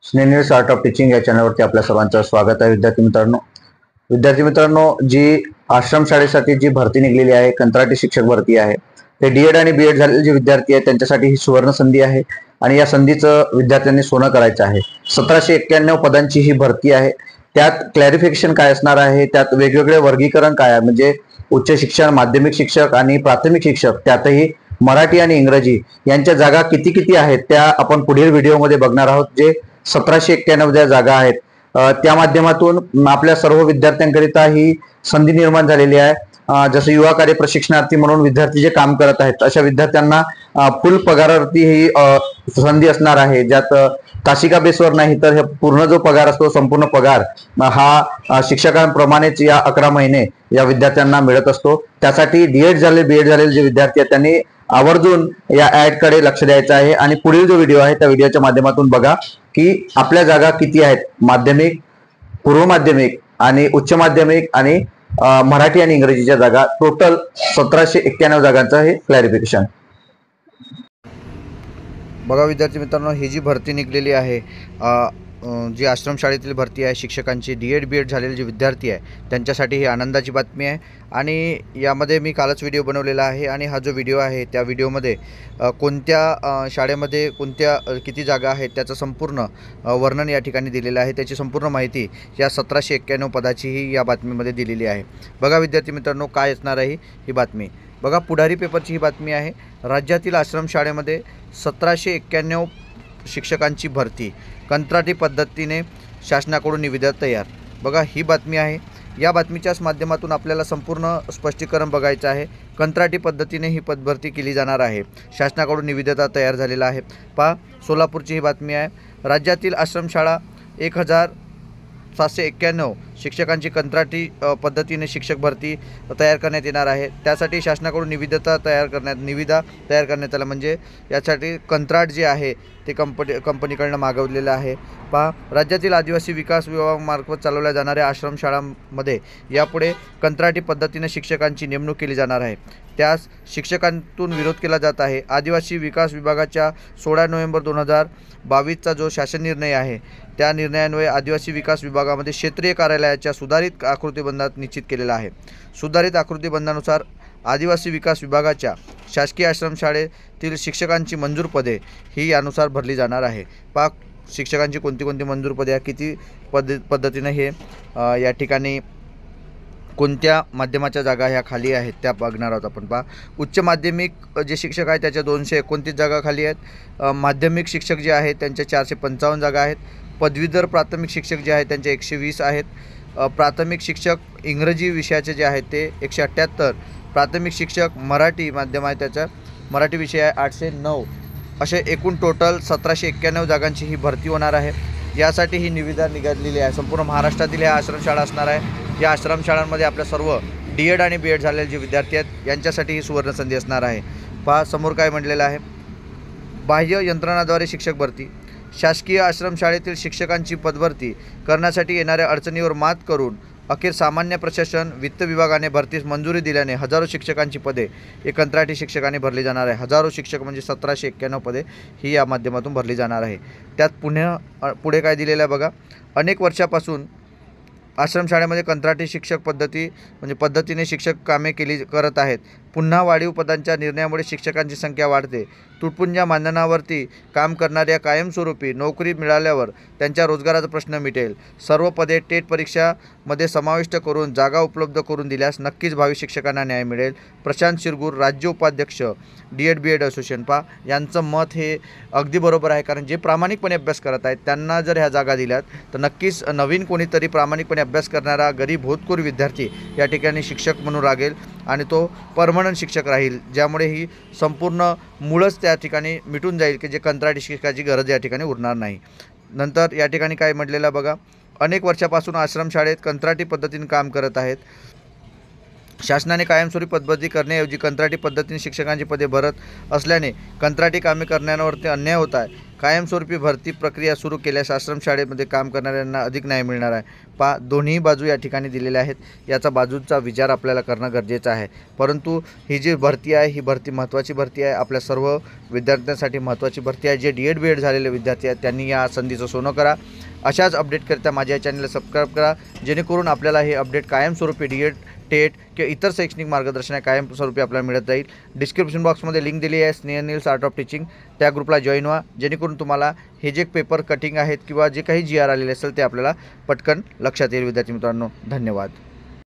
स्नेनियर्स art of teaching या चॅनलवरती आपल्या सर्वांचं स्वागत आहे. विद्यार्थी मित्रांनो, जी आश्रम शाळेसाठी जी भरती निघलेली आहे, कंत्राटी शिक्षक भरती आहे, ते डीएड आणि बीएड झालेले जे विद्यार्थी आहेत त्यांच्यासाठी ही सुवर्ण संधी आहे आणि या संधीचं विद्यार्थ्यांनी सोनं करायचं आहे. 1791 पदांची ही भरती आहे. त्यात क्लॅरिफिकेशन काय असणार आहे, त्यात वेगवेगळे वर्गीकरण काय आहे, म्हणजे उच्च शिक्षण, माध्यमिक शिक्षक आणि प्राथमिक शिक्षक, त्यातही मराठी आणि इंग्रजी यांच्या जागा किती किती आहेत त्या आपण पुढील व्हिडिओमध्ये बघणार आहोत. जे 1791 ज्या जागा आहेत त्या माध्यमातून आपल्या सर्व विद्यार्थ्यांकरिता ही संधी निर्माण झालेली आहे. जसं युवा कार्य प्रशिक्षणार्थी म्हणून विद्यार्थी जे काम करत आहेत अशा विद्यार्थ्यांना फुल पगारावरती ही संधी असणार आहे, ज्यात तासिका बेसवर नाही तर हे पूर्ण जो पगार असतो, संपूर्ण पगार हा शिक्षकांप्रमाणेच या 11 महिने या विद्यार्थ्यांना मिळत असतो. त्यासाठी डीएड झाले, बीएड झालेले जे विद्यार्थी आहेत त्यांनी आवर्जून या ऍड कडे लक्ष द्यायचं आहे आणि पुढील जो व्हिडिओ आहे त्या व्हिडिओच्या माध्यमातून बघा की आपल्या जागा किती आहेत. माध्यमिक, पूर्व माध्यमिक आणि उच्च माध्यमिक आणि मराठी आणि इंग्रजीच्या जागा, टोटल 1791 जागांचं हे क्लॅरिफिकेशन. बघा विद्यार्थी मित्रांनो, ही जी भरती निघलेली आहे, जी आश्रम शाळेतील भरती आहे शिक्षकांची, डीएड बीएड झालेले जे विद्यार्थी आहे त्यांच्यासाठी ही आनंदाची बातमी आहे. आणि यामध्ये मी कालच व्हिडिओ बनवलेला आहे आणि हा जो व्हिडिओ आहे त्या व्हिडिओमध्ये कोणत्या शाळेमध्ये कोणत्या किती जागा आहेत त्याचं संपूर्ण वर्णन या ठिकाणी दिलेलं आहे. त्याची संपूर्ण माहिती या 1791 पदाचीही या बातमीमध्ये दिलेली आहे. बघा विद्यार्थी मित्रांनो, काय असणार आहे ही बातमी. बघा, पुढारी पेपरची ही बातमी आहे. राज्यातील आश्रम शाळेमध्ये 1791 शिक्षकांची भरती, कंत्राटी पद्धतीने शासनाकडून निविदा तयार. बघा, ही बातमी आहे. या बातमीच्याच माध्यमातून आपल्याला संपूर्ण स्पष्टीकरण बघायचं आहे. कंत्राटी पद्धतीने ही पदभरती केली जाणार आहे. शासनाकडून निविदा तयार झालेला आहे. पहा, सोलापूरची ही बातमी आहे. राज्यातील आश्रमशाळा 1791 शिक्षकांची कंत्राटी पद्धतीने शिक्षक भरती तयार करण्यात येणार आहे. त्यासाठी शासनाकडून निविदा तयार करण्यात आला, म्हणजे यासाठी कंत्राट जे आहे ते कंपनीकडनं मागवलेलं आहे. पहा, राज्यातील आदिवासी विकास विभागामार्फत चालवल्या जाणाऱ्या आश्रमशाळांमध्ये यापुढे कंत्राटी पद्धतीने शिक्षकांची नेमणूक केली जाणार आहे. त्यास शिक्षकांतून विरोध केला जात आहे. आदिवासी विकास विभागाच्या 16 नोव्हेंबर 2022चा जो शासन निर्णय आहे त्या निर्णयान्वये आदिवासी विकास विभागामध्ये क्षेत्रीय कार्यालयाच्या सुधारित आकृतीबंधात निश्चित केलेला आहे. सुधारित आकृतीबंधानुसार आदिवासी विकास विभागाच्या शासकीय आश्रमशाळेतील शिक्षकांची मंजूर पदे ही यानुसार भरली जाणार आहे. पहा, शिक्षकांची कोणती कोणती मंजूर पदे, किती पद्धतीने हे या ठिकाणी कोणत्या माध्यमाच्या जागा ह्या खाली आहेत त्या बघणार आहोत आपण. पहा, उच्च माध्यमिक जे शिक्षक आहेत त्याच्या 229 जागा खाली आहेत. माध्यमिक शिक्षक जे आहेत त्यांच्या 455 जागा आहेत. पदवीधर प्राथमिक शिक्षक जे आहेत त्यांचे 120 आहेत. प्राथमिक शिक्षक इंग्रजी विषयाचे जे आहेत ते 178. प्राथमिक शिक्षक मराठी माध्यम आहे त्याचा मराठी विषय आहे 809. असे एकूण टोटल 1791 जागांची ही भरती होणार आहे. यासाठी ही निविदा निघालेली आहे. संपूर्ण महाराष्ट्रातील ह्या आश्रमशाळा असणार आहे. या आश्रमशाळांमध्ये आपल्या सर्व डीएड आणि बीएड झालेले जे विद्यार्थी आहेत यांच्यासाठी ही सुवर्ण संधी असणार आहे. पहा, समोर काय म्हटलेलं आहे. बाह्य यंत्रणाद्वारे शिक्षक भरती. शासकीय आश्रमशाळेतील शिक्षकांची पदभरती करण्यासाठी येणाऱ्या अडचणीवर मात करून अखेर सामान्य प्रशासन वित्त विभागाने भरतीस मंजुरी दिल्याने हजारो शिक्षकांची पदे हे कंत्राटी शिक्षकांनी भरली जाणार आहे. हजारो शिक्षक म्हणजे 1791 पदे ही या माध्यमातून भरली जाणार आहे. त्यात पुढे काय दिलेलं आहे बघा. अनेक वर्षापासून आश्रमशाळेमध्ये कंत्राटी शिक्षक पद्धतीने शिक्षक कामे करत आहेत. पुन्हा वाढीव पदांच्या निर्णयामुळे शिक्षकांची संख्या वाढते. तुटपुंज मानधनावरती काम करणाऱ्या कायमस्वरूपी नोकरी मिळाल्यावर त्यांच्या रोजगाराचा प्रश्न मिटेल. सर्व पदे टेट परीक्षामध्ये समाविष्ट करून जागा उपलब्ध करून दिल्यास नक्कीच भावी शिक्षकांना न्याय मिळेल. प्रशांत शिरगूर, राज्य उपाध्यक्ष डीएड बीएड असोसिएशन. पहा, यांचं मत हे अगदी बरोबर आहे, कारण जे प्रामाणिकपणे अभ्यास करत आहेत त्यांना जर ह्या जागा दिल्यात तर नक्कीच नवीन कोणीतरी प्रामाणिकपणे अभ्यास करणारा गरीब होतकरू विद्यार्थी या ठिकाणी शिक्षक म्हणून रागेल आणि तो परमनंट शिक्षक राहील, ज्यामुळे ही संपूर्ण मूळच त्या ठिकाणी मिटून जाईल की जे कंत्राटी शिक्षकाची गरज या ठिकाणी उरणार नाही. नंतर या ठिकाणी काय म्हटलेलं बघा. अनेक वर्षापासून आश्रमशाळेत कंत्राटी पद्धतीने काम करत आहेत. शासनाने कायमस्वरूपी पदभरती करण्याऐवजी कंत्राटी पद्धतीने शिक्षकांची पदे भरत असल्याने कंत्राटी कामे करणाऱ्यांवरती अन्याय होत आहे. कायमस्वरूपी भरती प्रक्रिया सुरू केल्यास आश्रमशाळेमध्ये काम करणाऱ्यांना अधिक न्याय मिळणार आहे. दोन्ही बाजू या ठिकाणी दिलेल्या आहेत. याचा बाजूचा विचार आपल्याला करणं गरजेचं आहे. परंतु ही जी भरती आहे ही भरती महत्त्वाची भरती आहे. आपल्या सर्व विद्यार्थ्यांसाठी महत्त्वाची भरती आहे. जे DED BED झालेले विद्यार्थी आहेत त्यांनी या संधीचं सोनं करा. अशाच अपडेटकरिता माझ्या या चॅनलला सबस्क्राईब करा, जेणेकरून आपल्याला हे अपडेट कायमस्वरूपी DED, TET किंवा इतर शैक्षणिक मार्गदर्शन कायमस्वरूपी आपल्याला मिळत जाईल. डिस्क्रिप्शन बॉक्समध्ये लिंक दिली आहे Snehal Niels art of teaching, त्या ग्रुपला जॉईन व्हा, जेणेकरून तुम्हाला हे जे पेपर कटिंग आहेत किंवा जे काही GR आलेले असेल ते आपल्याला पटकन लक्षात येईल. विद्यार्थी मित्रांनो, धन्यवाद.